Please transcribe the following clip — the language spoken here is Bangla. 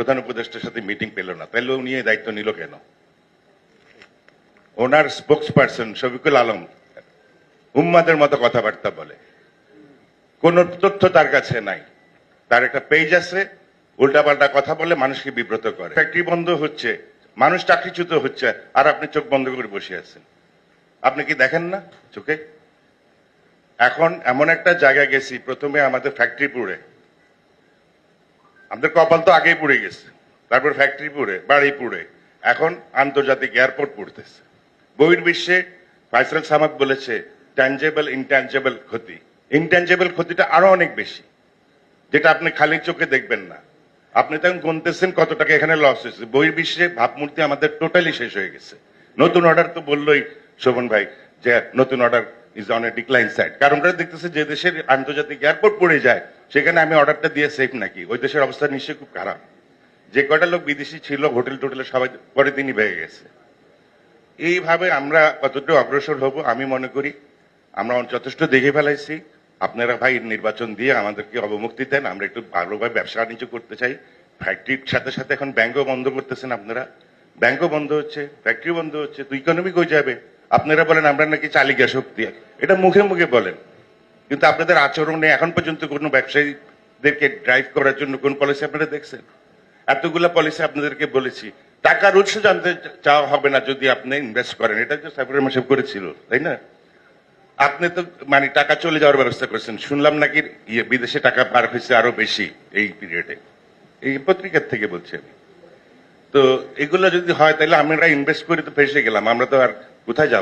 প্রধান উপদেষ্টার সাথে মিটিং পেল না, তাহলে উনি এই দায়িত্ব নিল কেন? ওনার স্পোক্স পার্সন শফিকুল আলম উম্মাদের মতো কথাবার্তা বলে, কোন তথ্য তার কাছে নাই, তার একটা পেজ আছে, উল্টাপাল্টা কথা বলে মানুষকে বিব্রত করে। ফ্যাক্টরি বন্ধ হচ্ছে, মানুষ চাকরিচ্যুত হচ্ছে, আর আপনি চোখ বন্ধ করে বসে আছেন। আপনি কি দেখেন না চোখে? এখন এমন একটা জায়গায় গেছি, প্রথমে আমাদের ফ্যাক্টরি পুড়ে, আমাদের কপাল তো আগেই পুড়ে গেছে, তারপর ফ্যাক্টরি পুড়ে, বাড়ি পুড়ে, এখন আন্তর্জাতিক এয়ারপোর্ট পুড়তেছে। বহির্বিশ্বে ফাইসাল সামাদ বলেছে ট্যাঞ্জেবল ইনট্যাঞ্জেবল ক্ষতি, ইনট্যাঞ্জেবল ক্ষতিটা আরো অনেক বেশি, যেটা আপনি খালি চোখে দেখবেন না। আপনি তখন গুনতেছেন কত টাকা এখানে লস হয়েছে। বহির্বিশ্বে ভাবমূর্তি আমাদের টোটালি শেষ হয়ে গেছে। নতুন অর্ডার তো বললোই শোভন ভাই যে নতুন order is on a decline side, কারণ ওরা দেখতেছে যে দেশের আন্তর্জাতিক এয়ারপোর্ট পড়ে যায় সেখানে আমি অর্ডারটা দিয়ে সেফ নাকি? ওই দেশের অবস্থা নিশ্চয়ই খুব খারাপ। যে কয়টা লোক বিদেশি ছিল হোটেল টোটেলে সবাই পরে দিনই ভেঙে গেছে। এইভাবে আমরা কতটুকু অগ্রসর হব আমি মনে করি আমরা যথেষ্ট দেখে ফেলাইছি। আপনারা ভাই নির্বাচন দিয়ে আমাদেরকে অবমুক্তি দেন, আমরা একটু ভালোভাবে ব্যবসা বাণিজ্য করতে চাই। ফ্যাক্টরির সাথে সাথে এখন ব্যাংকও বন্ধ করতেছেন আপনারা, ব্যাংকও বন্ধ হচ্ছে, ফ্যাক্টরি বন্ধ হচ্ছে, তো ইকোনমি কই যাবে? আপনারা বলেন আমরা নাকি চালিকা শক্তি, এটা মুখে মুখে বলেন, কিন্তু আপনাদের আচরণে এখন পর্যন্ত কোনো ব্যবসায়ীদেরকে ড্রাইভ করার জন্য কোন পলিসি আপনারা দেখছেন? এতগুলা পলিসি আপনাদেরকে বলেছি, টাকার উৎস জানতে চাওয়া হবে না যদি আপনি ইনভেস্ট করেন, এটা যে সাইফুর মাসে করেছিল, তাই না? আপনি তো মানে টাকা চলে যাওয়ার ব্যবস্থা করেছেন, শুনলাম নাকি বিদেশে টাকা পার হয়েছে আরো বেশি এই পিরিয়ডে, এই পত্রিকার থেকে বলছি আমি। তো এগুলো যদি হয় তাহলে আমরা ইনভেস্ট করে তো ফেসে গেলাম, আমরা তো আর কোথায় যাব?